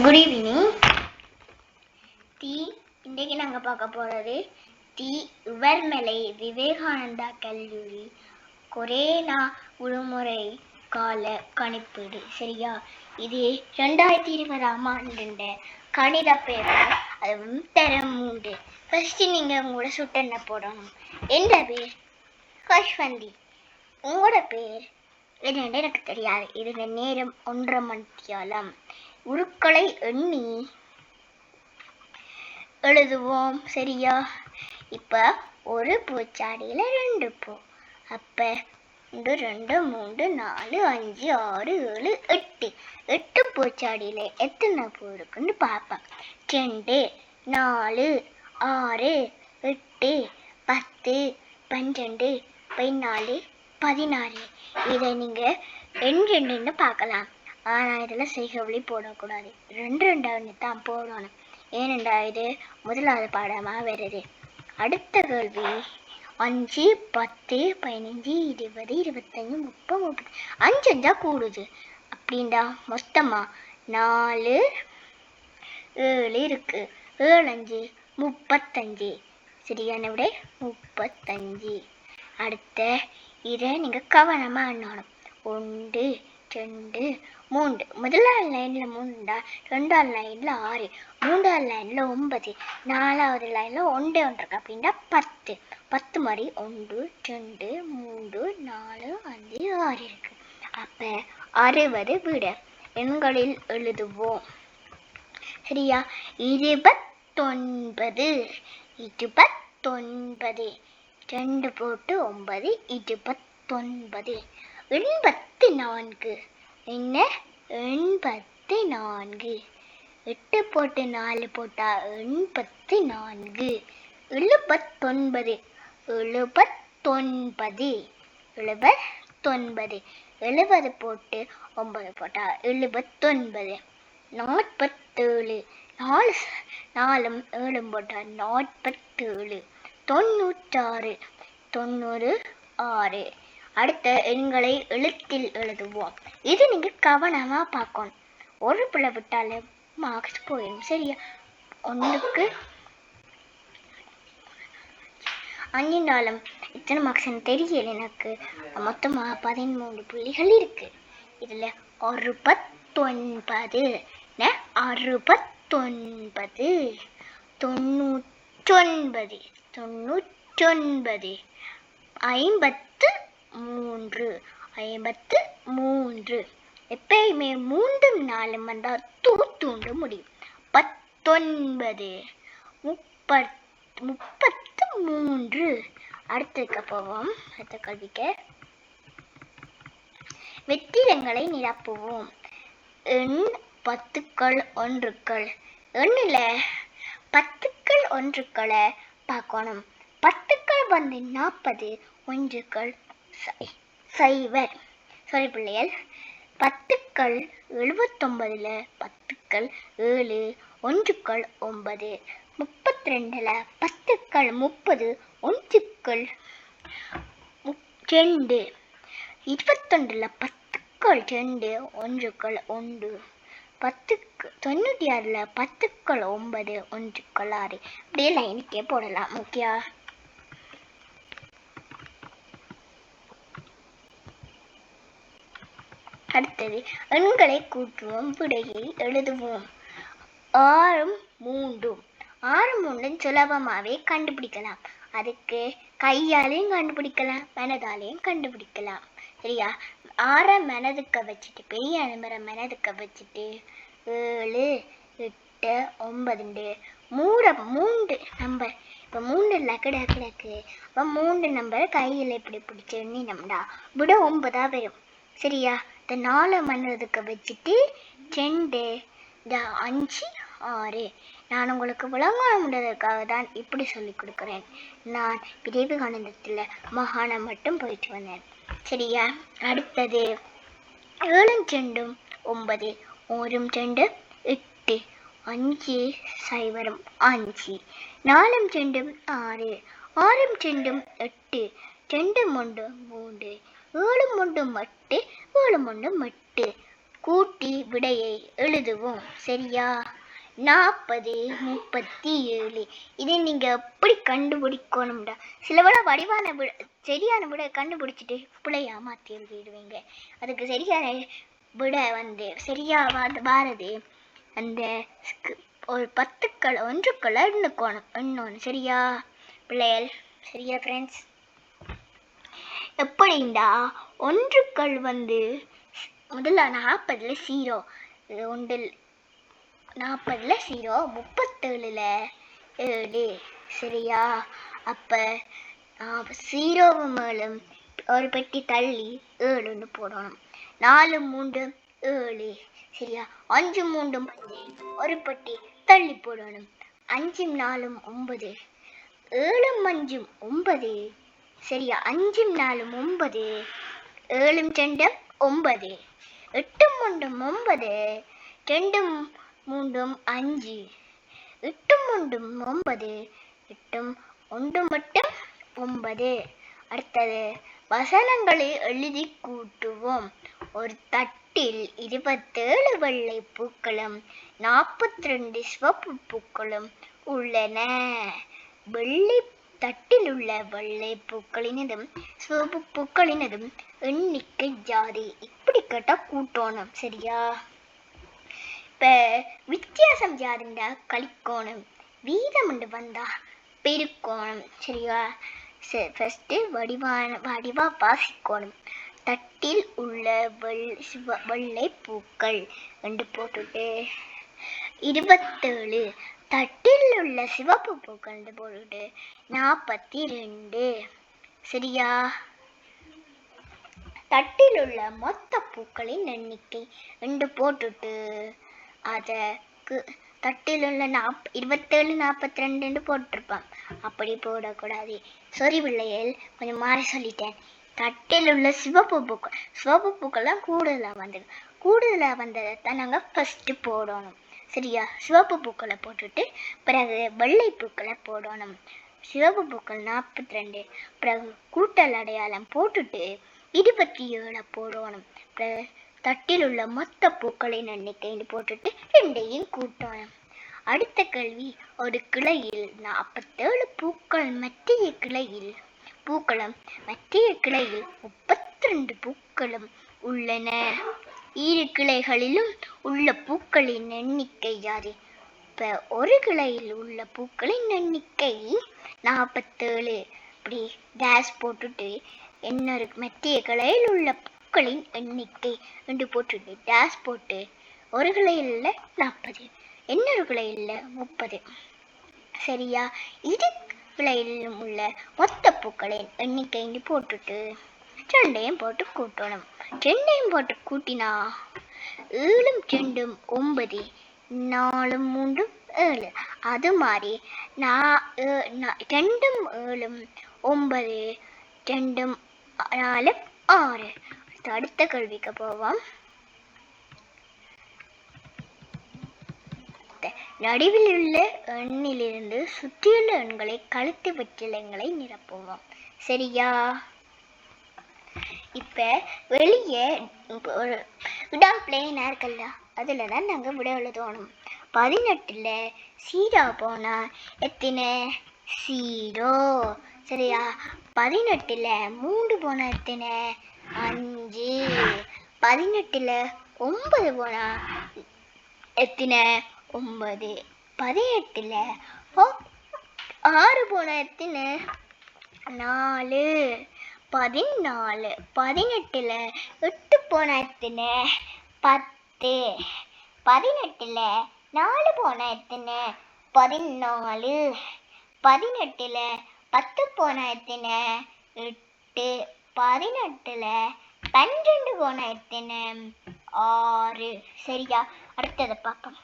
Good evening. இன்றைக்கு நாங்கள் பார்க்க போகிறது உவர்மலை விவேகானந்தா கல்லூரி கொரோனா விடுமுறை கால கணிப்பீடு. சரியா? இது 2020ஆம் ஆண்டு கணித பேப்பர். அதுவும் தரம் 3. ஃபர்ஸ்ட் நீங்கள் உங்களோட சுட்டெண்ணை போடணும். எந்த பேர்? கஷ்வந்தி. உங்களோட பேர் என்னென்னு எனக்கு தெரியாது. இதுல நேரம் 1:30 மணித்தியாலம். உருக்களை எண்ணி எழுதுவோம். சரியா? இப்ப ஒரு பூச்சாடியில 2 பூ. அப்ப 1 2 3 4 5 6 7 8. 8 பூச்சாடியில எத்தனை பூ இருக்குன்னு பார்ப்பேன். 2 4 6 8 10 12 14 16. இதை நீங்க ரெண்டு பார்க்கலாம். ஆனா இதுல செய்கவழி போடக்கூடாது. 2 தான் போடணும். ஏனென்றா இது முதலாவது பாடமா வருது. அடுத்த கேள்வி 5 10 15 20 25 30 35 கூடுது. அப்படின்டா மொத்தமா 4 7 இருக்கு. 7 5 35. சரியான விட 35. அடுத்த இதை நீங்க கவனமா எண்ணணும். 1 2 3. முதலாவது லைன்ல 3, 2வது லைன்ல 6, 3வது லைன்ல 9, 4வது லைன்ல 1 இருக்கு. அப்படின்னா 10. 10 மாதிரி 1 2 3 4 5 6 இருக்கு. அப்ப 60 விட எண்களில் எழுதுவோம். சரியா? 29. 29. 2 போட்டு 9 29. 84. என்ன? 84. 8 போட்டு 4 போட்டா 84. 79. 79. 79. 70 போட்டு 9 போட்டா 79. 47. 4 7 போட்டா 47. 96. 96. அடுத்த எண்களை எழுத்தில் எழுதுவோம். இது நீங்க கவனமா பார்க்கணும். ஒரு பிள்ளை விட்டாலே மார்க்ஸ் போயிடும். சரியா? 1க்கு 5 நாளும் இத்தனை மார்க்ஸ் தெரியல எனக்கு. மொத்தமா 13 புள்ளிகள் இருக்கு. இதுல 69 69 99 99 53. எப்பயுமே 3 4 வந்தா தூண்டு முடியும். 19 33. அடுத்துக்க போவோம். அடுத்த கல்விக்க வெற்றிடங்களை நிரப்புவோம். எண் 10கள் 1கள். எண்ணில 10கள் 1களை பார்க்கணும். 10கள் வந்து 40, 1கள் 0. சாரி பிள்ளைகள். 10கள் 79ல 10கள் 7, 1கள் 9. 32ல 10கள் 30, 1கள் 2. 21ல 10கள் 2, 1கள் 1. 96ல 10கள் 9, 1கள் 6. இப்படியே லைனுக்கே போடலாம். ஓகே? அடுத்தது எண்களை கூட்டுவோம். விடையை எழுதுவோம். 6 3. 6 3 சுலபமாவே கண்டுபிடிக்கலாம். அதுக்கு கையாலையும் கண்டுபிடிக்கலாம், மனதாலையும் கண்டுபிடிக்கலாம். சரியா? 6 மனதுக்க வச்சுட்டு, பெரிய நம்பரை மனதுக்க வச்சுட்டு 7 8 9 3 நம்பர். இப்போ 3 கிடக்கு. இப்போ 3 நம்பரை கையில் இப்படி பிடிச்சி எண்ணினோம்டா விட 9 வரும். சரியா? இந்த 4 மனதுக்க வச்சுட்டு 2 5 6. நான் உங்களுக்கு விளங்க முடியாததுக்காக தான் இப்படி சொல்லி கொடுக்குறேன். நான் விவேகானந்தத்தில் மாகாணம் மட்டும் போயிட்டு வந்தேன். சரியா? அடுத்தது 7 2 9, 1 2 8, 5 0 5, 4 2 6, 6 2 8, 2 3 3, 7 3 8, 7 3 8. கூட்டி விடையை எழுதுவோம். சரியா? 40 37. இதை நீங்க எப்படி கண்டுபிடிக்கணும்டா? சில விட வடிவான விட சரியான விட கண்டுபிடிச்சிட்டு பிள்ளையா மாற்றி எழுதிடுவீங்க. அதுக்கு சரியான விட சரியா வாரது அந்த ஒரு 10 ஒன்றுக்களை எண்ணணும். சரியா பிள்ளைகள்? சரியா ஃப்ரெண்ட்ஸ்? எப்படின்னா ஒன்றுக்கள் முதல்ல 40 0, 40 0, 37 7. சரியா? அப்ப 0 மேலும் ஒரு பெட்டி தள்ளி 7 போடணும். 4 3 7. சரியா? 5 3 ஒரு பெட்டி தள்ளி போடணும். 5 4 9. 7 5 9. சரியா? 5 4 9. 7 2 9. 8 3 9. 2 3 5. 8 3 9. 8 1 மட்டும் 9. அடுத்தது வசனங்களை எழுதி கூட்டுவோம். ஒரு தட்டில் 27 வெள்ளை பூக்களும் 42 சிவப்பு பூக்களும் உள்ளன. வெள்ளை தட்டில் உள்ள வெள்ளை பூக்களினதும் சிவப்பு பூக்களினதும் எண்ணிக்கை ஜாதி. இப்படி கேட்டா கூட்டணும். சரியா? இப்ப வித்தியாசம் ஜாதிண்டா கழிக்கோணும். வீதம் வந்தா பெருக்கோணும். சரியா? ஃபர்ஸ்ட் வடிவா வாசிக்கணும். தட்டில் உள்ள வெள்ளை பூக்கள் என்று போட்டுட்டு 27. தட்டில் உள்ள சிவப்பு பூக்கள் போட்டுட்டு 42. சரியா? தட்டில் உள்ள மொத்த பூக்களின் எண்ணிக்கை என்று போட்டுட்டு அதற்கு தட்டில் உள்ள 27 42 போட்டிருப்பான். அப்படி போடக்கூடாது. சொறி பிள்ளைகள், கொஞ்சம் மாறி சொல்லிட்டேன். தட்டில் உள்ள சிவப்பு பூக்கள்லாம் கூடுதலாக வந்ததைத்தான் நாங்கள் ஃபர்ஸ்ட் போடணும். சரியா? சிவப்பு பூக்களை போட்டுட்டு பிறகு வெள்ளை பூக்களை போடணும். சிவப்பு பூக்கள் 42. பிறகு கூட்டல் அடையாளம் போட்டுட்டு 27 போடணும். பிறகு தட்டில் உள்ள மொத்த பூக்களின் எண்ணிக்கை போட்டுட்டு 2ஐயும் கூட்டணும். அடுத்த கேள்வி, ஒரு கிளையில் 47 பூக்கள் மத்திய கிளையில் 32 பூக்களும் உள்ளன. 2 கிளைகளிலும் உள்ள பூக்களின் எண்ணிக்கை யாது? இப்ப ஒரு கிளையில் உள்ள பூக்களின் எண்ணிக்கை 47. இப்படி டேஷ் போட்டுட்டு இன்னொரு மத்திய கிளையில் உள்ள பூக்களின் எண்ணிக்கை என்று போட்டுட்டு டேஷ் போட்டு ஒரு கிளையில் 40, இன்னொரு கிளையில் 30. சரியா? இரு கிளையிலும் உள்ள மொத்த பூக்களின் எண்ணிக்கை போட்டுட்டு 2ஐயும் போட்டு கூட்டணும். 2ஐயும் போட்டு கூட்டினா 7 2 9, 4 3 7. அது மாதிரி 2 7 9, 2 4 6. அடுத்த கேள்விக்கு போவோம். நடுவில் உள்ள எண்ணிலிருந்து சுற்றியுள்ள எண்களை கழித்து வெற்றிலங்களை நிரப்புவோம். சரியா? இப்ப வெளியே ஒரு இடம் பிளேனா இருக்குல்ல, அதுலதான் நாங்க விட எழுதணும். 18ல 0 போனா எத்தனை? 0. சரியா? 18ல 3 போனா எத்தனை? 5. 18ல 9 போனா எத்தனை? 9. 18ல 6 போனா எத்தனை? 4. 14. 18ல 8 போனா எத்தனை? 10. 18ல 4 போனா எத்தனை? 14. 18ல 10 போனா எத்தனை? 8. 18ல 12 போனா எத்தனை? 6. சரியா? அடுத்ததை பார்ப்போம்.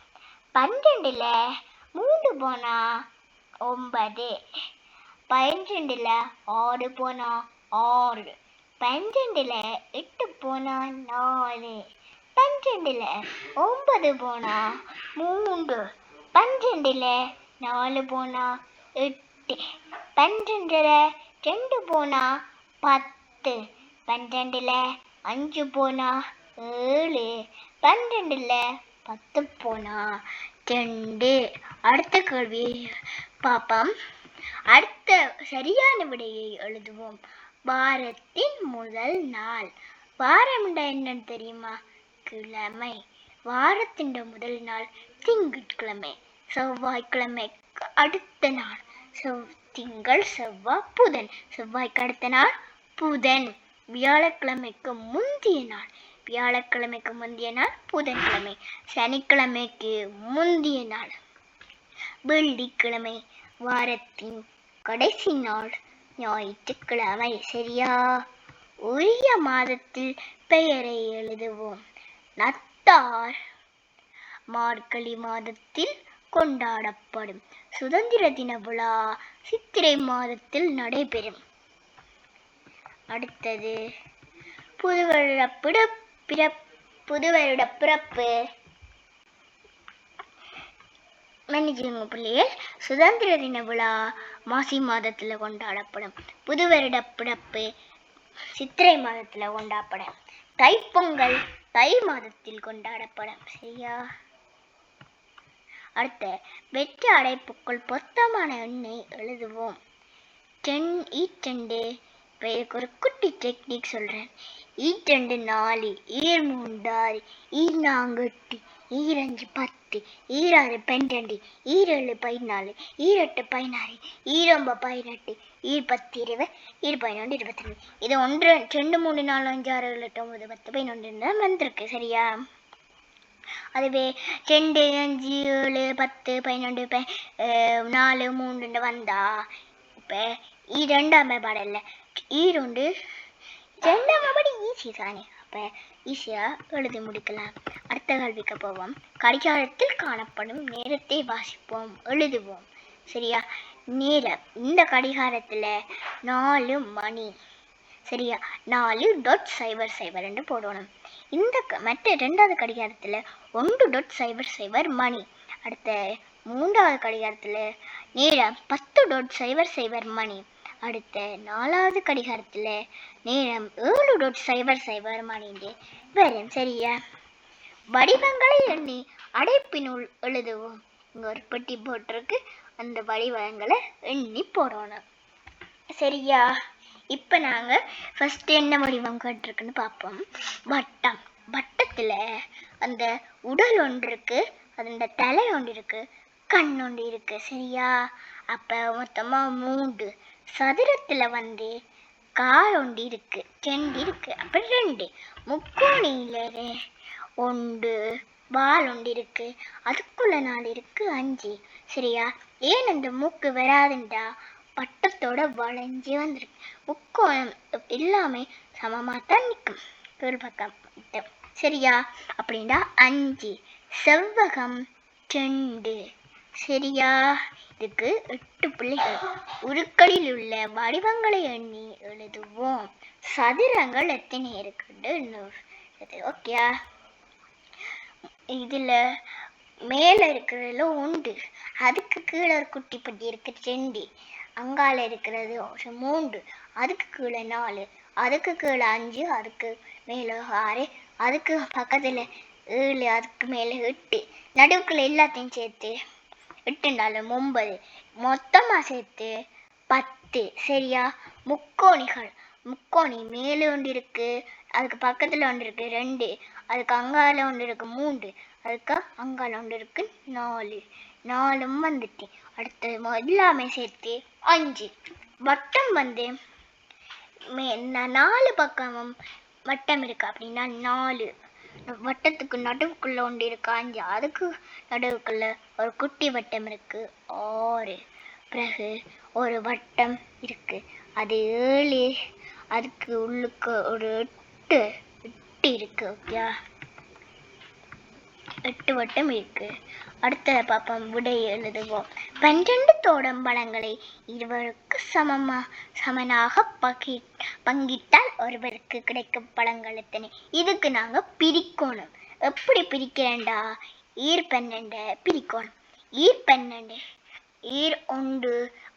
12ல 3 போனா 9. 12ல 6 போனா 6. 12ல 8 போனா 4. 12ல 9 போனா 3. 12ல 4 போனா 8. 12ல 2 போனா 10. 12ல 5 போனா 7. 12ல 10 போனா 2. அடுத்த கேள்வி பாப்போம். அடுத்த சரியான விடையை எழுதுவோம். வாரத்தின் முதல் நாள். வாரம் என்னன்னு தெரியுமா? கிழமை. வாரத்தின் முதல் நாள் திங்கட்கிழமை. செவ்வாய்க்கிழமைக்கு அடுத்த நாள் திங்கள், செவ்வாய், புதன். செவ்வாய்க்கு அடுத்த நாள் புதன். வியாழக்கிழமைக்கு முந்திய நாள். வியாழக்கிழமைக்கு முந்திய நாள் புதன்கிழமை. சனிக்கிழமைக்கு முந்திய நாள் வெள்ளிக்கிழமை. வாரத்தின் கடைசி நாள் ஞாயிற்றுக்கிழமை. சரியா? உரிய மாதத்தில் பெயரை எழுதுவோம். நத்தார் மார்கழி மாதத்தில் கொண்டாடப்படும். சுதந்திர தின விழா சித்திரை மாதத்தில் நடைபெறும். அடுத்தது புதுவருட பிறப்பு. மன்னிச்சுங்க பிள்ளைகள், சுதந்திர தின விழா மாசி மாதத்துல கொண்டாடப்படும். புது வருட பிறப்பு சித்திரை மாதத்துல கொண்டாடப்படும். தைப்பொங்கல் தை மாதத்தில் கொண்டாடப்படும். சரியா? அடுத்த வெற்று அடைப்புக்குள் பொருத்தமான எண்ணை எழுதுவோம். 2 ஒரு குட்டி டெக்னிக் சொல்றேன். 2 4, 3 6, 4 8, 5 10, 6 12, 7 14, 8 16, 9 18, 10 20, 11 22. இது 1 2 3 4 5 6 7 8 9 10 11 வந்திருக்கு. சரியா? அதுவே 2 5 7 10 11 4 3 வந்தா இப்போ இரண்டாம் பாடல்ல இரண்டாம் பாடு ஈஸி தானே. அப்போ ஈஸியாக எழுதி முடிக்கலாம். அடுத்த கேள்விக்கு போவோம். கடிகாரத்தில் காணப்படும் நேரத்தை வாசிப்போம், எழுதுவோம். சரியா? நேரம் இந்த கடிகாரத்தில் 4 மணி. சரியா? 4.00 போடணும். இந்த மற்ற 2வது கடிகாரத்தில் 1.00 மணி. அடுத்த 3வது கடிகாரத்தில் நேரம் 10.00 மணி. அடுத்த 4வது கடிகாரத்தில் நேரம் 7.00 மணி வரும். சரியா? வடிவங்களை எண்ணி அடைப்பினுள் எழுதுவோம். இங்க ஒரு பெட்டி போட்டிருக்கு, அந்த வடிவங்களை எண்ணி போடணும். சரியா? இப்போ நாங்கள் ஃபர்ஸ்ட் என்ன வடிவம் கேட்டிருக்குன்னு பார்ப்போம். வட்டம். வட்டத்தில் அந்த உடல் ஒன்று இருக்கு, அதோட தலை ஒன்று இருக்கு, கண் ஒன்று இருக்கு. சரியா? அப்போ மொத்தமாக 3. சதுரத்தில் கால் ஒன்று இருக்கு, 2 இருக்கு. அப்போ 2. முக்கோணியில் 1 வால் ஒன்று இருக்கு, அதுக்குள்ள 4 இருக்கு, 5. சரியா? ஏன் அந்த மூக்கு வராதுண்டா வட்டத்தோட வளைஞ்சி வந்திருக்கு. முக்கோணம் எல்லாமே சமமாக தான் நிற்கும் பக்கம். சரியா? அப்படின்னா 5. செவ்வகம் 2. சரியா? இதுக்கு 8 புள்ளிகள். உருக்களில் உள்ள வடிவங்களை எண்ணி எழுதுவோம். சதுரங்கள் எத்தனை இருக்குன்னு. ஓகே, இதுல மேல இருக்கிறதுல 1, அதுக்கு கீழே ஒரு குட்டி பட்டி இருக்கு 2, அங்கால இருக்கிறது 3, அதுக்கு கீழே 4, அதுக்கு கீழே 5, அதுக்கு மேலே 6, அதுக்கு பக்கத்துல 7, அதுக்கு மேலே 8, நடுவுக்குள்ள எல்லாத்தையும் சேர்த்து 8 4 9, மொத்தமா சேர்த்து 10. சரியா? முக்கோணிகள். முக்கோணி மேலே ஒன்று இருக்கு, அதுக்கு பக்கத்துல ஒன்று இருக்கு 2, அதுக்கு அங்கால ஒன்று இருக்கு 3, அதுக்கு அங்கால ஒன்று இருக்கு 4. 4 வந்துட்டு அடுத்து எல்லாமே சேர்த்து 5. வட்டம் 4 பக்கமும் வட்டம் இருக்கு. அப்படின்னா 4. வட்டத்துக்கு நடுவுக்குள்ள ஒன்று இருக்கு 5, அதுக்கு நடுவுக்குள்ள ஒரு குட்டி வட்டம் இருக்கு 6. பிறகு ஒரு வட்டம் இருக்கு, அது 7, அதுக்கு உள்ளுக்கு ஒரு 8 இருக்கு. ஓகே, 8 வட்டம் இருக்கு. அடுத்த பாப்போம், விடை எழுதுவோம். 12 தோடம்பழங்களை இருவருக்கு சமனாக பங்கிட்டால் ஒருவருக்கு கிடைக்கும் பழங்கள் எத்தனை? இதுக்கு நாங்க பிரிக்கணும். எப்படி பிரிக்கிறேன்டா? ஈர் 12 பிரிக்கணும். ஈர் 12 ஈர் 1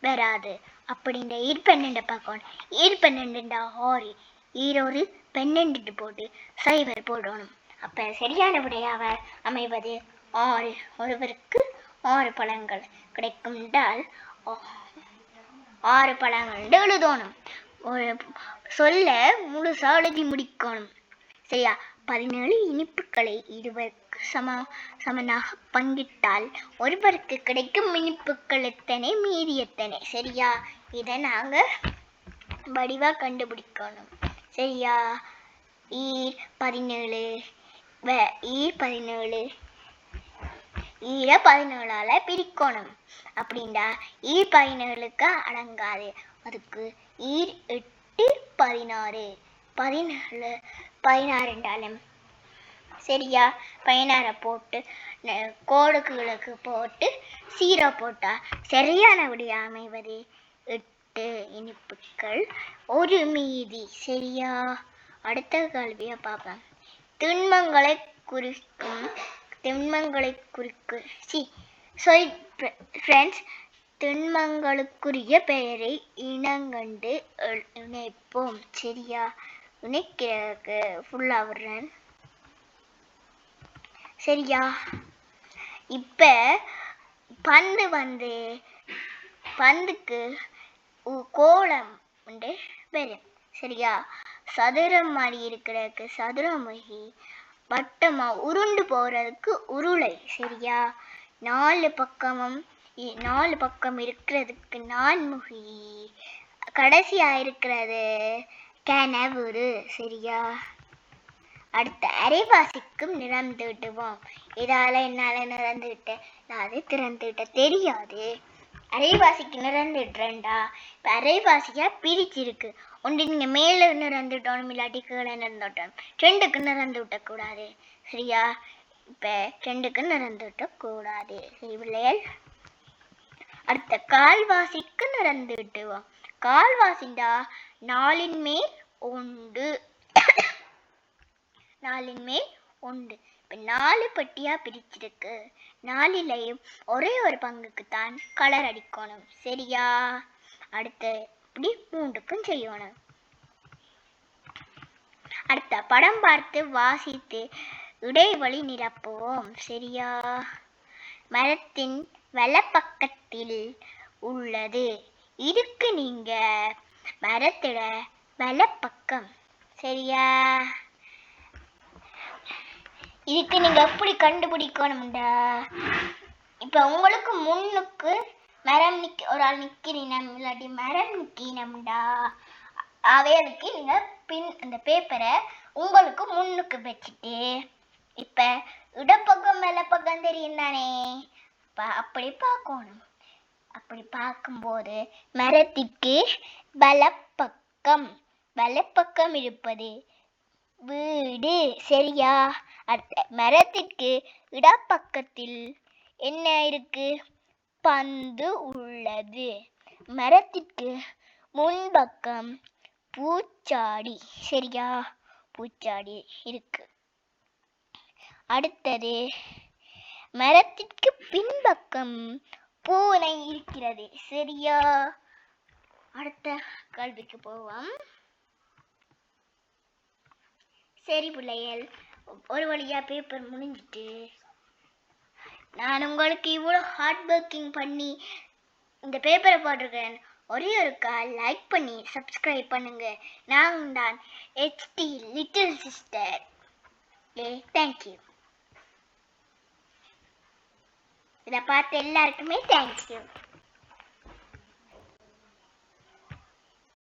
வராது. அப்படின்ற ஈர் 12 பார்க்கணும். ஈர் 12 6, ஈர் ஒரு 12 போட்டு 0 போடணும். அப்ப சரியான விடையாக அமைவது 6. ஒருவருக்கு 6 பழங்கள் கிடைக்கும் என்றால் 6 பழங்கள் எழுதணும். ஒரு சொல்ல முழுசா எழுதி முடிக்கணும். சரியா? 17 இனிப்புகளை இருவருக்கு சமனாக பங்கிட்டால் ஒருவருக்கு கிடைக்கும் இனிப்புகள் எத்தனை, மீதி எத்தனை? சரியா? இதை நாங்க வடிவா கண்டுபிடிக்கணும். சரியா? ஈர் 17 ஈர 17ஆல பிரிக்கணும். அப்படின்னா ஈர் 17க்கு அடங்காது. அதுக்கு ஈர் 8 16 16 என்றாலும் சரியா? 16 போட்டு கோடுகளுக்கு போட்டு 0 போட்டா சரியான விடை அமைவது 8 இனிப்புகள் 1 மீதி. சரியா? அடுத்த கேள்வியை பார்ப்போம். திண்மங்களை குறிக்கும் திண்மங்களுக்குரிய பெயரை இனங்கண்டு இணைப்போம். சரியா? இணைக்கிறதுக்கு ஃபுல்லா விடுறேன். சரியா? இப்ப பந்துக்கு கோலம் வரும். சரியா? சதுரம் மாதிரி இருக்கிறதுக்கு சதுரமுகி, வட்டமா உருண்டு போறதுக்கு உருளை. சரியா? 4 பக்கம் இருக்கிறதுக்கு நான்முகி, கடைசியா இருக்கிறது கனவுரு. சரியா? அடுத்த அரைவாசிக்கும் நிறந்து விட்டுவோம். இதால என்னால நிறந்து விட்டேன், நான் அது திறந்து விட்ட தெரியாது. அரைவாசிக்கு நிறந்துட்டேன்டா. இப்ப அரைவாசியா பிரிச்சிருக்கு. ஒன்று நீங்க மேல நிறந்துட்டோம், இல்லாட்டி கீழே நிறந்துட்டோம். 2க்கு நிறந்து விட்டக்கூடாது. சரியா? இப்ப 2க்கு நிறந்து விட்டக்கூடாது. சரி பிள்ளைகள்? அடுத்த கால்வாசிக்கு நிறந்து விட்டுவோம். கால்வாசிண்டா 4ன் மேல் 1. 4ன் மேல் 1. இப்ப 4 பட்டியா பிரிச்சிருக்கு. 4லையும் ஒரே ஒரு பங்குக்கு தான் கலர் அடிக்கணும். சரியா? அடுத்து இப்படி 3க்கும் செய்யணும். அடுத்த படம் பார்த்து வாசித்து இடைவெளி நிரப்புவோம். சரியா? மரத்தின் வலப்பக்கத்தில் உள்ளது. இதுக்கு நீங்க மரத்திட வலப்பக்கம். சரியா? இதுக்கு நீங்க எப்படி கண்டுபிடிக்கணும்டா? இப்ப உங்களுக்கு முன்னுக்கு மரம் ஒரு ஆள் நிக்கிறீனம், இல்லாட்டி மரம் நிக்கிறீனம்டா. அவைகளுக்கு நீங்க அந்த பேப்பரை உங்களுக்கு முன்னுக்கு வச்சுட்டு இப்ப இடப்பக்கம் வலப்பக்கம் தெரியும் தானே, அப்படி பார்க்கணும். அப்படி பார்க்கும்போது மரத்திற்கு வலப்பக்கம் இருப்பது வீடு. சரியா? அடுத்த மரத்திற்கு இடப்பக்கத்தில் என்ன இருக்கு? பந்து உள்ளது. மரத்திற்கு முன்பக்கம் பூச்சாடி. சரியா? பூச்சாடி இருக்கு. அடுத்தது மரத்திற்கு பின்பக்கம் பூனை இருக்கிறது. சரியா? அடுத்த கேள்விக்கு போவோம். சரி பிள்ளைகள், ஒரு வழியா பேப்பர் முடிஞ்சிட்டு நான் உங்களுக்கு இவ்வளவு ஹார்ட் ஒர்க்கிங் பண்ணி இந்த பேப்பரை போட்டிருக்கேன். ஒரே ஒருக்கா லைக் பண்ணி சப்ஸ்கிரைப் பண்ணுங்க. நான் தான் HT லிட்டில் சிஸ்டர். தேங்க்யூ. இதை பார்த்த எல்லாருக்குமே தேங்க்யூ.